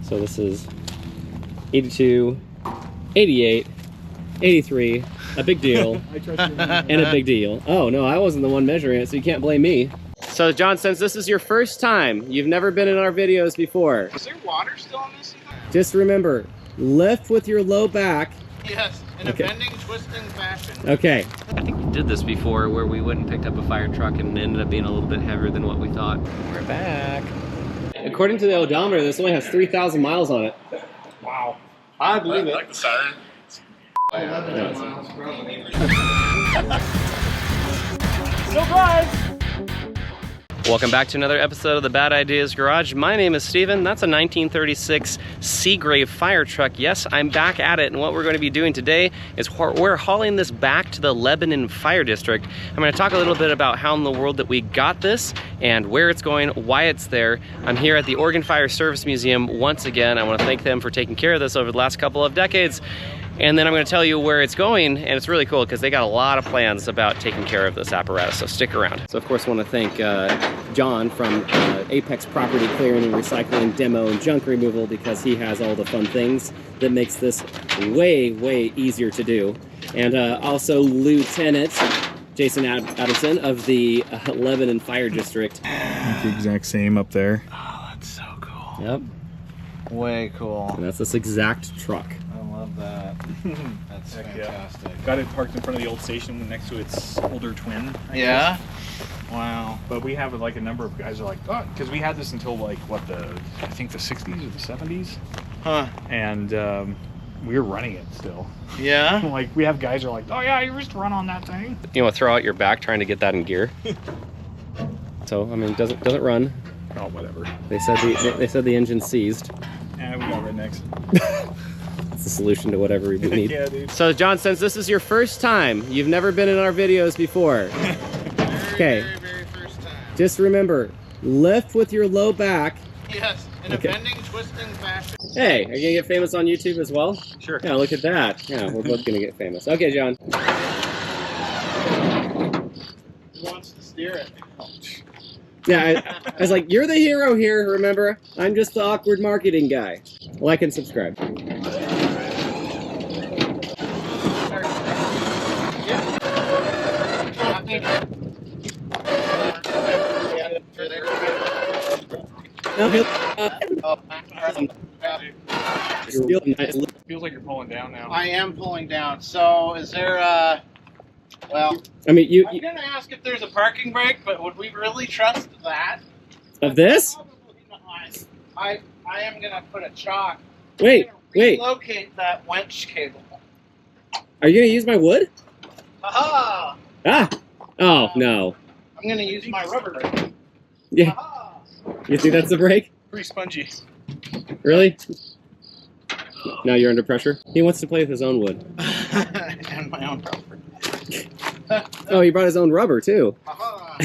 So this is 82, 88, 83, a big deal, and a big deal. Oh no, I wasn't the one measuring it, so you can't blame me. So John, since this is your first time, you've never been in our videos before. Is there water still in this? Just remember, lift with your low back. Yes, in a bending, twisting fashion. Okay. I think we did this before where we went and picked up a fire truck and it ended up being a little bit heavier than what we thought. We're back. According to the odometer, this only has 3,000 miles on it. Wow. I believe it. Like the siren. 11 miles probably. Still drives. Welcome back to another episode of the Bad Ideas Garage. My name is Steven. That's a 1936 Seagrave fire truck. Yes, I'm back at it, and what we're going to be doing today is we're hauling this back to the Lebanon Fire District. I'm going to talk a little bit about how in the world that we got this and where it's going, why it's there. I'm here at the Oregon Fire Service Museum once again. I want to thank them for taking care of this over the last couple of decades. And then I'm going to tell you where it's going, and it's really cool because they got a lot of plans about taking care of this apparatus, so stick around. So of course I want to thank John from Apex Property Clearing and Recycling, Demo, and Junk Removal because he has all the fun things that makes this way, way easier to do. And also Lieutenant Jason Addison of the Lebanon Fire District. The exact same up there. Oh, that's so cool. Yep. Way cool. And that's this exact truck. I love that. That's fantastic. Yeah. Got it parked in front of the old station next to its older twin. I Yeah? guess. Wow. But we have like a number of guys are like, oh, because we had this until like what I think the 60s or the 70s. Huh. And we were running it still. Yeah? Like we have guys who are like, oh yeah, you used to run on that thing. You know, throw out your back trying to get that in gear. So I mean, doesn't run. Oh, whatever. They said the engine's seized. Yeah, we got rednecks. It's the solution to whatever we need. Yeah, dude. So John, since this is your first time, you've never been in our videos before. Okay. Very first time. Just remember, lift with your low back. Yes, in a bending, twisting fashion. Hey, are you gonna get famous on YouTube as well? Sure. Yeah, look at that. Yeah, we're both gonna get famous. Okay, John. Who wants to steer it? Yeah, I was like, you're the hero here, remember? I'm just the awkward marketing guy. Like and subscribe. Feels like you're pulling down now. I am pulling down. So, is there well, I mean, I'm gonna ask if there's a parking brake, but would we really trust that? of this? Probably not. I am gonna put a chalk. Wait. Relocate that winch cable. Are you gonna use my wood? Aha! Ah! Oh, no. I'm gonna use my rubber brake. Yeah. Aha! You think that's the brake? Pretty spongy. Really? Now you're under pressure? He wants to play with his own wood. And my own rubber. Oh, he brought his own rubber, too. Aha!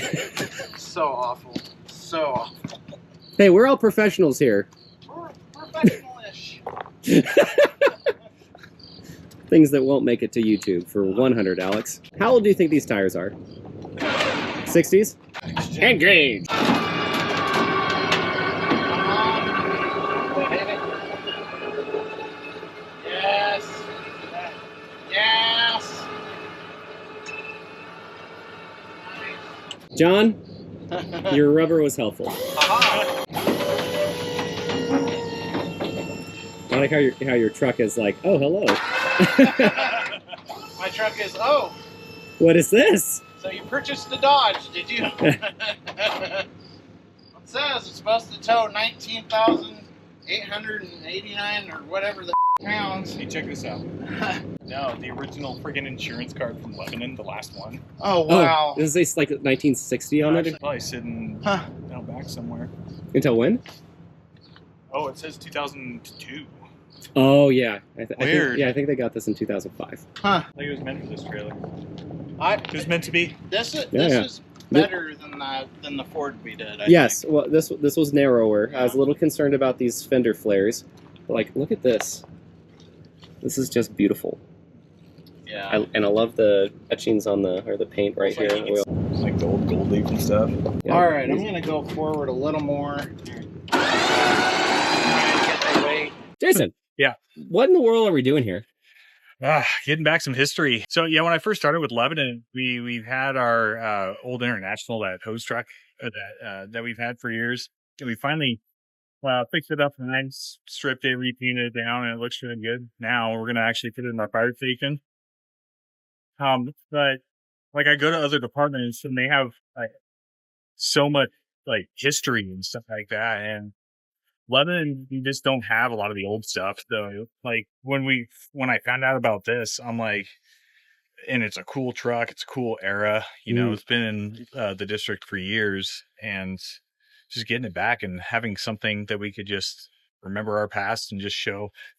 So awful. So awful. Hey, we're all professionals here. We're professional-ish. Things that won't make it to YouTube for 100, Alex. How old do you think these tires are? 60s? Engage! Yes. Yes. John, your rubber was helpful. Aha. I like how your truck is like, oh, hello. My truck is, oh, What is this? so you purchased the Dodge, did you? It says it's supposed to tow 19,889 or whatever the pounds. Hey, check this out. No, the original friggin' insurance card from Lebanon, the last one. Oh, wow. Oh, does it say like 1960 on it? Probably sitting Huh. out back somewhere. Until when? Oh, it says 2002. Oh, yeah. Weird. I think they got this in 2005. Huh. I think it was meant for this trailer. It was meant to be. This is Yeah, yeah. better than the Ford we did. I Yes, think. well, this was narrower. Yeah. I was a little concerned about these fender flares. But, like, look at this. This is just beautiful. Yeah. And I love the etchings on the paint right here. It's like the old gold leaf and stuff. Yeah. All right, I'm gonna go forward a little more. Try and get the weight Jason. Yeah. What in the world are we doing here? Getting back some history. So yeah, when I first started with Lebanon, we've had our old International, that hose truck that we've had for years, and we finally fixed it up nice, stripped it, repainted it down, and it looks really good. Now we're gonna actually put it in our fire station. But like I go to other departments and they have like so much like history and stuff like that, and Lebanon, you just don't have a lot of the old stuff. So like when I found out about this, I'm like, and it's a cool truck, it's a cool era, you know, it's been in the district for years, and just getting it back and having something that we could just remember our past and just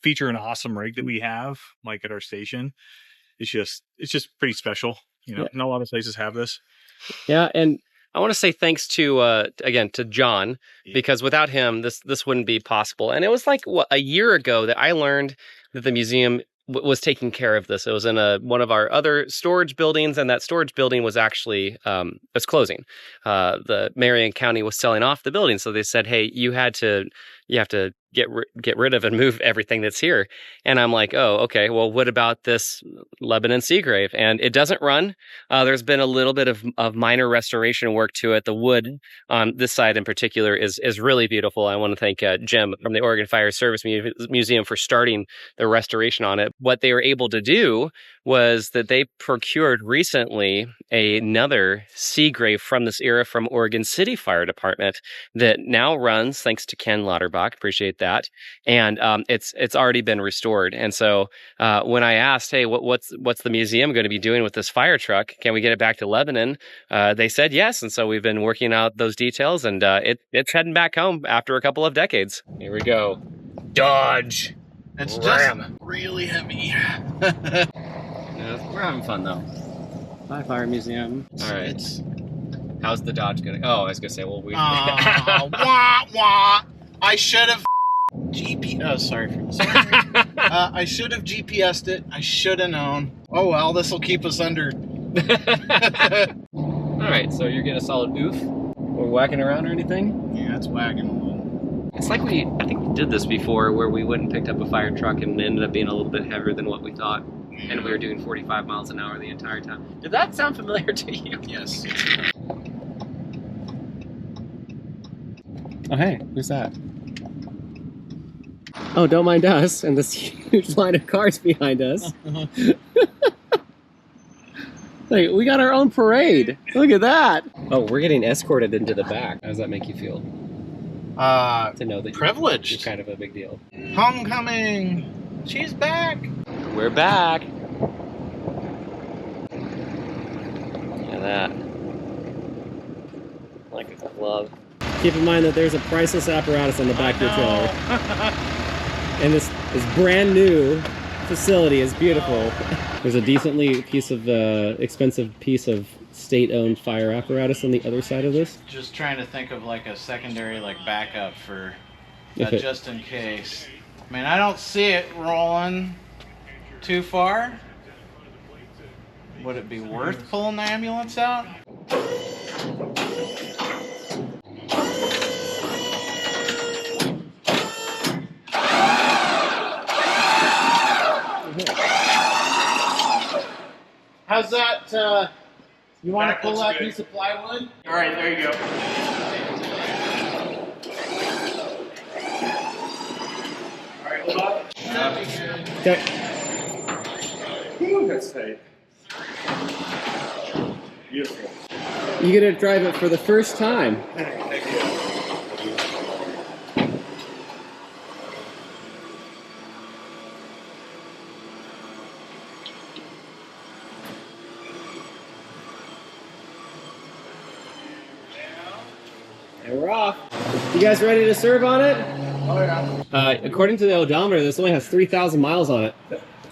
feature an awesome rig that we have like at our station. It's just pretty special. You know, not a lot of places have this. Yeah, and I want to say thanks to again to John, because without him this wouldn't be possible. And it was like a year ago that I learned that the museum was taking care of this. It was in one of our other storage buildings, and that storage building was actually was closing. The Marion County was selling off the building, so they said, "Hey, you have to get rid of and move everything that's here." And I'm like, "Oh, okay. Well, what about this Lebanon Seagrave?" And it doesn't run. There's been a little bit of minor restoration work to it. The wood on this side in particular is really beautiful. I want to thank Jim from the Oregon Fire Service Museum for starting the restoration on it. What they were able to do was that they procured recently another Seagrave from this era from Oregon City Fire Department that now runs, thanks to Ken Lauterbach. Appreciate that. And it's already been restored. And so when I asked, hey, what's the museum going to be doing with this fire truck? Can we get it back to Lebanon? They said yes. And so we've been working out those details, and it's heading back home after a couple of decades. Here we go. Dodge. It's Ram. just really heavy. Yeah, we're having fun though. Bye, Fire Museum. All right. How's the Dodge gonna? Oh, I was gonna say, well, we. Wah wah. I should have sorry for this. I should have GPS'd it. I should have known. Oh well, this will keep us under. All right, so you're getting a solid oof. We're whacking around or anything? Yeah, it's wagging a little. It's like I think we did this before, where we went and picked up a fire truck and it ended up being a little bit heavier than what we thought. And we were doing 45 miles an hour the entire time. Did that sound familiar to you? Yes. Oh, hey, who's that? Oh, don't mind us and this huge line of cars behind us. Like, we got our own parade. Look at that. Oh, we're getting escorted into the back. How does that make you feel? To know that privileged. You're kind of a big deal. Homecoming. She's back. We're back. Look at that. Like a glove. Keep in mind that there's a priceless apparatus on the back of your trailer. And this brand new facility is beautiful. There's a decently expensive piece of state-owned fire apparatus on the other side of this. Just trying to think of like a secondary backup for just in case. I mean, I don't see it rolling too far. Would it be worth pulling the ambulance out? How's that? You want to pull that piece of plywood? All right, there you go. All right, hold on. That'd be good. Okay. Ooh, that's tight. Beautiful. You get to drive it for the first time. Thank you. And we're off. You guys ready to serve on it? Oh yeah. According to the odometer, this only has 3,000 miles on it.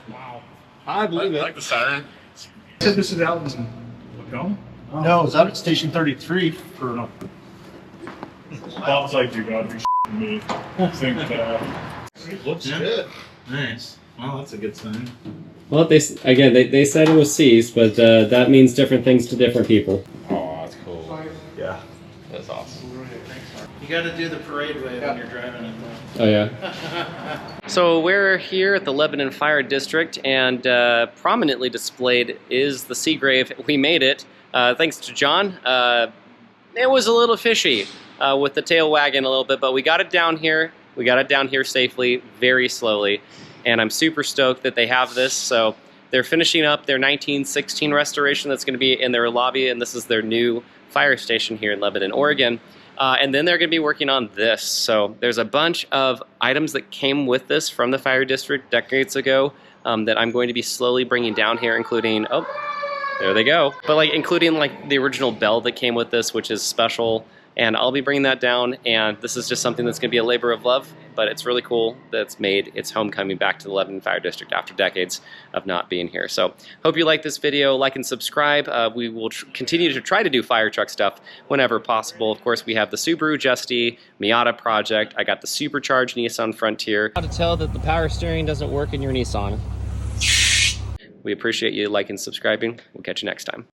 Wow. I believe I it. like the siren. Said this is out in Macomb? No, it's out at Station 33. For Bob's like, you gotta be me. Think that. Looks good. Nice. Well, that's a good sign. Well, they said it was seized, but that means different things to different people. Oh, that's cool. Yeah. That's awesome. You got to do the parade wave when you're driving it. Oh yeah. So we're here at the Lebanon Fire District, and prominently displayed is the Seagrave. We made it, thanks to John. It was a little fishy with the tail wagging a little bit, but we got it down here. We got it down here safely, very slowly, and I'm super stoked that they have this. So they're finishing up their 1916 restoration that's going to be in their lobby, and this is their new fire station here in Lebanon, Oregon. And then they're going to be working on this. So there's a bunch of items that came with this from the fire district decades ago that I'm going to be slowly bringing down here, including, oh, there they go. But like including like the original bell that came with this, which is special. And I'll be bringing that down, and this is just something that's going to be a labor of love, but it's really cool that it's made its homecoming back to the Lebanon Fire District after decades of not being here. So hope you like this video, like and subscribe. We will continue to try to do fire truck stuff whenever possible. Of course, we have the Subaru Justy Miata project. I got the supercharged Nissan Frontier. How to tell that the power steering doesn't work in your Nissan. We appreciate you liking and subscribing. We'll catch you next time.